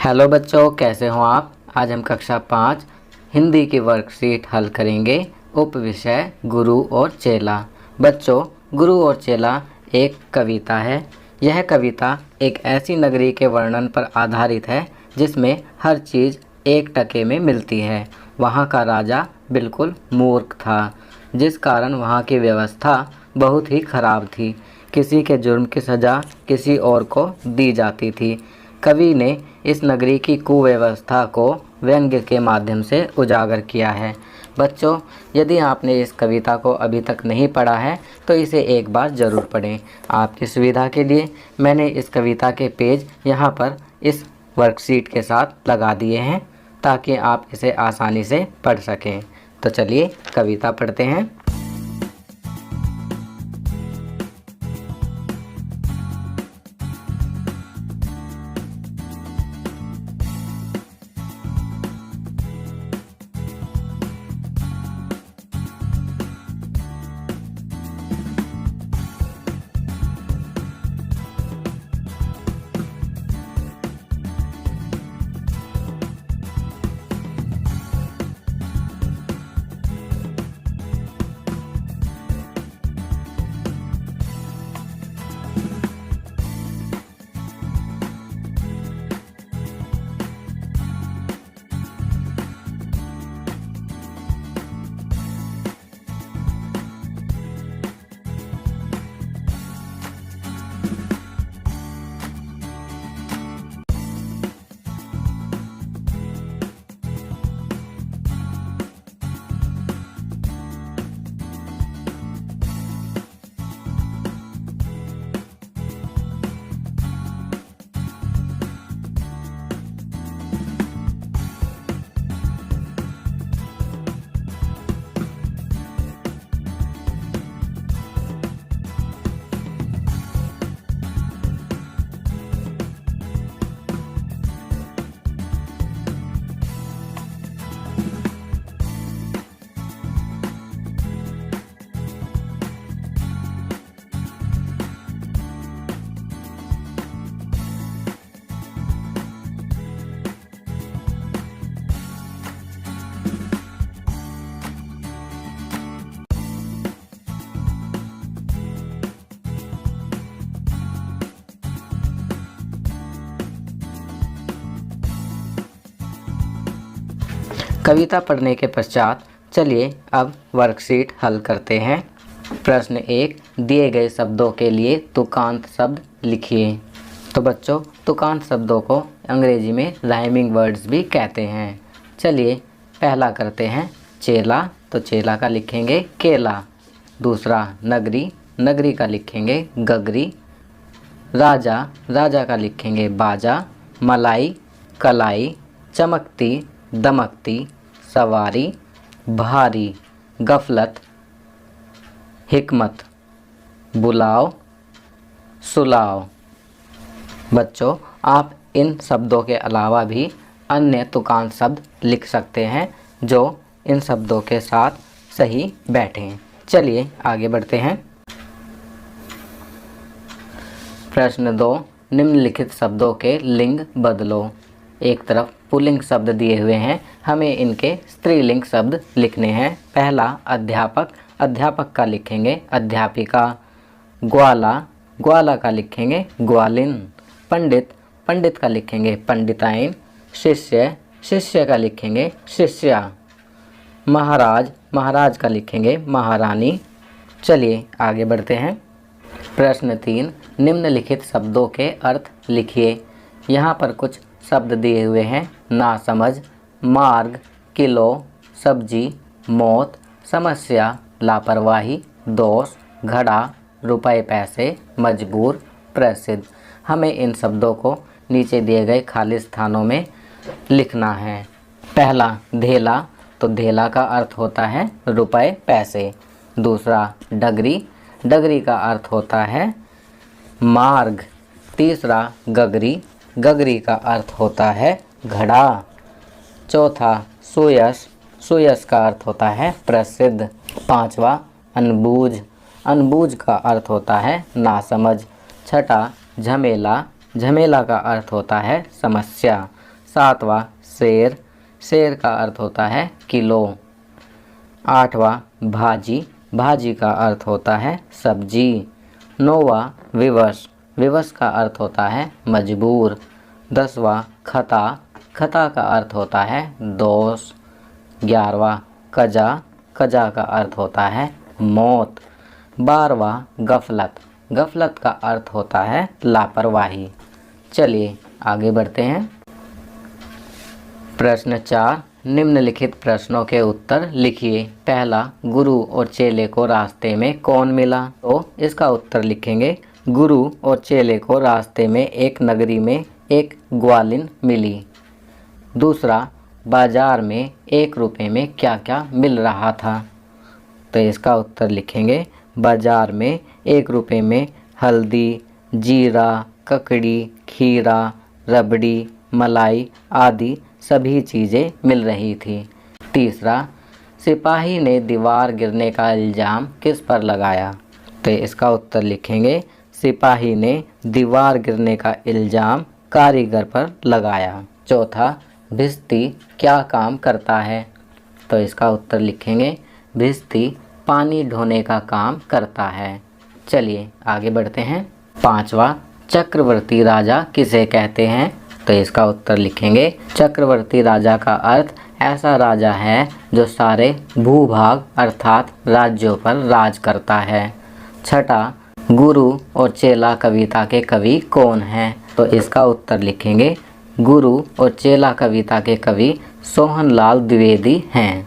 Hello बच्चों, कैसे हो आप। आज हम कक्षा 5 हिंदी की वर्कशीट हल करेंगे। उप विषय गुरु और चेला। बच्चों, गुरु और चेला एक कविता है। यह कविता एक ऐसी नगरी के वर्णन पर आधारित है जिसमें हर चीज़ एक टके में मिलती है। वहाँ का राजा बिल्कुल मूर्ख था, जिस कारण वहाँ की व्यवस्था बहुत ही खराब थी। किसी के जुर्म की सज़ा किसी और को दी जाती थी। कवि ने इस नगरी की कुव्यवस्था को व्यंग्य के माध्यम से उजागर किया है। बच्चों, यदि आपने इस कविता को अभी तक नहीं पढ़ा है तो इसे एक बार ज़रूर पढ़ें। आपकी सुविधा के लिए मैंने इस कविता के पेज यहाँ पर इस वर्कशीट के साथ लगा दिए हैं ताकि आप इसे आसानी से पढ़ सकें। तो चलिए कविता पढ़ते हैं। कविता पढ़ने के पश्चात चलिए अब वर्कशीट हल करते हैं। प्रश्न 1, दिए गए शब्दों के लिए तुकांत शब्द लिखिए। तो बच्चों, तुकांत शब्दों को अंग्रेजी में राइमिंग वर्ड्स भी कहते हैं। चलिए पहला करते हैं चेला। तो चेला का लिखेंगे केला। दूसरा नगरी, नगरी का लिखेंगे गगरी। राजा, राजा का लिखेंगे बाजा। मलाई, कलाई। चमकती, दमकती। सवारी, भारी। गफलत, हिकमत। बुलाओ, सुलाओ। बच्चों, आप इन शब्दों के अलावा भी अन्य तुकांत शब्द लिख सकते हैं जो इन शब्दों के साथ सही बैठें। चलिए आगे बढ़ते हैं। प्रश्न 2, निम्नलिखित शब्दों के लिंग बदलो। एक तरफ पुल्लिंग शब्द दिए हुए हैं, हमें इनके स्त्रीलिंग शब्द लिखने हैं। पहला अध्यापक, अध्यापक का लिखेंगे अध्यापिका। ग्वाला, ग्वाला का लिखेंगे ग्वालिन। पंडित, पंडित का लिखेंगे पंडिताइन। शिष्य, शिष्य का लिखेंगे शिष्या। महाराज, महाराज का लिखेंगे महारानी। चलिए आगे बढ़ते हैं। प्रश्न 3, निम्नलिखित शब्दों के अर्थ लिखिए। यहाँ पर कुछ शब्द दिए हुए हैं। नासमझ, मार्ग, किलो, सब्जी, मौत, समस्या, लापरवाही, दोष, घड़ा, रुपए पैसे, मजबूर, प्रसिद्ध। हमें इन शब्दों को नीचे दिए गए खाली स्थानों में लिखना है। पहला धेला, तो धेला का अर्थ होता है रुपए पैसे। दूसरा डगरी, डगरी का अर्थ होता है मार्ग। तीसरा गगरी, गगरी का अर्थ होता है घड़ा। चौथा सुयश, सुयश का अर्थ होता है प्रसिद्ध। पांचवा अनबूझ, अनबूझ का अर्थ होता है नासमझ। छठा झमेला, झमेला का अर्थ होता है समस्या। 7वां शेर, शेर का अर्थ होता है किलो। 8वां भाजी, भाजी का अर्थ होता है सब्जी। 9वां विवश, विवश का अर्थ होता है मजबूर। 10वां खता, खता का अर्थ होता है दोष। 11वां कजा, कजा का अर्थ होता है मौत। 12वां गफलत, गफलत का अर्थ होता है लापरवाही। चलिए आगे बढ़ते हैं। प्रश्न 4, निम्नलिखित प्रश्नों के उत्तर लिखिए। पहला, गुरु और चेले को रास्ते में कौन मिला? तो इसका उत्तर लिखेंगे, गुरु और चेले को रास्ते में एक नगरी में एक ग्वालिन मिली। दूसरा, बाजार में 1 रुपये में क्या क्या मिल रहा था? तो इसका उत्तर लिखेंगे, बाजार में 1 रुपये में हल्दी, जीरा, ककड़ी, खीरा, रबड़ी, मलाई आदि सभी चीज़ें मिल रही थी। तीसरा, सिपाही ने दीवार गिरने का इल्ज़ाम किस पर लगाया? तो इसका उत्तर लिखेंगे, सिपाही ने दीवार गिरने का इल्ज़ाम कारीगर पर लगाया। चौथा, भिश्ती क्या काम करता है? तो इसका उत्तर लिखेंगे, भिश्ती पानी ढोने का काम करता है। चलिए आगे बढ़ते हैं। 5वां, चक्रवर्ती राजा किसे कहते हैं? तो इसका उत्तर लिखेंगे, चक्रवर्ती राजा का अर्थ ऐसा राजा है जो सारे भूभाग अर्थात राज्यों पर राज करता है। छठा, गुरु और चेला कविता के कवि कौन हैं? तो इसका उत्तर लिखेंगे, गुरु और चेला कविता के कवि सोहनलाल द्विवेदी हैं।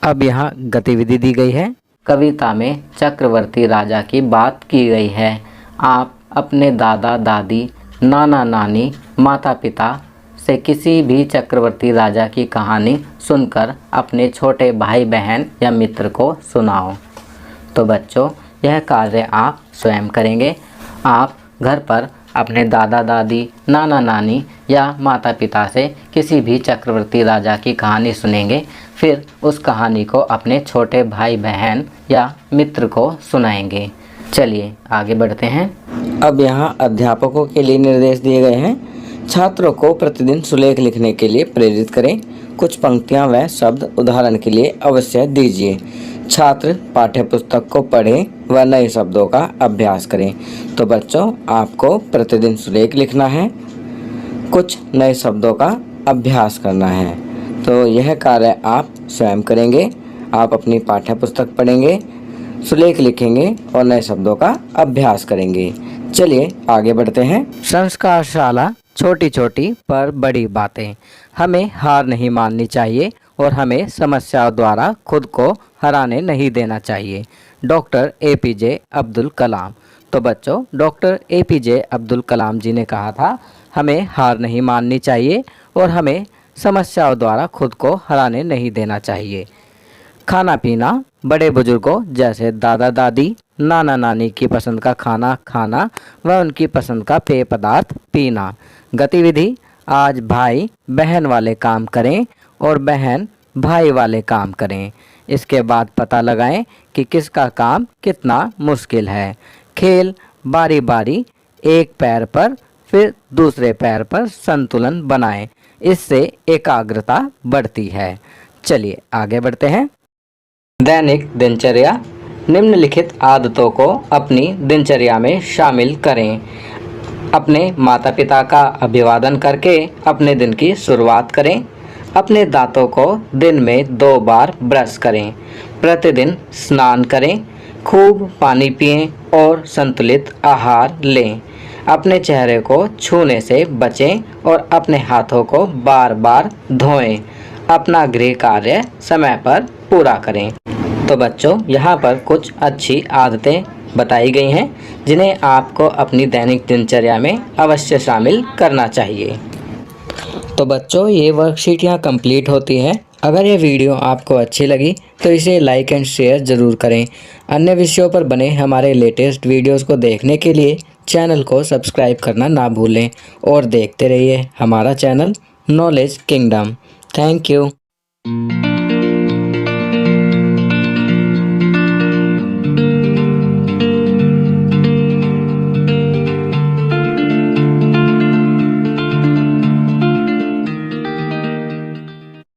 अब यहाँ गतिविधि दी गई है। कविता में चक्रवर्ती राजा की बात की गई है। आप अपने दादा दादी, नाना नानी, माता पिता से किसी भी चक्रवर्ती राजा की कहानी सुनकर अपने छोटे भाई बहन या मित्र को सुनाओ। तो बच्चों, यह कार्य आप स्वयं करेंगे। आप घर पर अपने दादा दादी, नाना नानी या माता पिता से किसी भी चक्रवर्ती राजा की कहानी सुनेंगे, फिर उस कहानी को अपने छोटे भाई बहन या मित्र को सुनाएंगे। चलिए आगे बढ़ते हैं। अब यहाँ अध्यापकों के लिए निर्देश दिए गए हैं। छात्रों को प्रतिदिन सुलेख लिखने के लिए प्रेरित करें। कुछ पंक्तियाँ व शब्द उदाहरण के लिए अवश्य दीजिए। छात्र पाठ्यपुस्तक को पढ़ें व नए शब्दों का अभ्यास करें। तो बच्चों, आपको प्रतिदिन सुलेख लिखना है, कुछ नए शब्दों का अभ्यास करना है। तो यह कार्य आप स्वयं करेंगे। आप अपनी पाठ्यपुस्तक पढ़ेंगे, सुलेख लिखेंगे और नए शब्दों का अभ्यास करेंगे। चलिए आगे बढ़ते हैं। संस्कारशाला, छोटी छोटी पर बड़ी बातें। हमें हार नहीं माननी चाहिए और हमें समस्याओं द्वारा खुद को हराने नहीं देना चाहिए। Doctor APJ Abdul Kalam. तो बच्चों, डॉक्टर APJ अब्दुल कलाम जी ने कहा था, हमें हार नहीं माननी चाहिए और हमें समस्याओं द्वारा खुद को हराने नहीं देना चाहिए। खाना पीना, बड़े बुजुर्गों जैसे दादा दादी, नाना नानी की पसंद का खाना खाना व उनकी पसंद का पेय पदार्थ पीना। गतिविधि, आज भाई बहन वाले काम करें और बहन भाई वाले काम करें। इसके बाद पता लगाएं कि किसका काम कितना मुश्किल है। खेल, बारी बारी एक पैर पर फिर दूसरे पैर पर संतुलन बनाएं। इससे एकाग्रता बढ़ती है। चलिए आगे बढ़ते हैं। दैनिक दिनचर्या, निम्नलिखित आदतों को अपनी दिनचर्या में शामिल करें। अपने माता पिता का अभिवादन करके अपने दिन की शुरुआत करें। अपने दांतों को दिन में 2 बार ब्रश करें। प्रतिदिन स्नान करें। खूब पानी पिएं और संतुलित आहार लें। अपने चेहरे को छूने से बचें और अपने हाथों को बार बार धोएं। अपना गृह कार्य समय पर पूरा करें। तो बच्चों, यहाँ पर कुछ अच्छी आदतें बताई गई हैं जिन्हें आपको अपनी दैनिक दिनचर्या में अवश्य शामिल करना चाहिए। तो बच्चों, ये वर्कशीट यहाँ कंप्लीट होती है। अगर ये वीडियो आपको अच्छी लगी तो इसे लाइक एंड शेयर ज़रूर करें। अन्य विषयों पर बने हमारे लेटेस्ट वीडियोस को देखने के लिए चैनल को सब्सक्राइब करना ना भूलें और देखते रहिए हमारा channel knowledge kingdom. Thank you.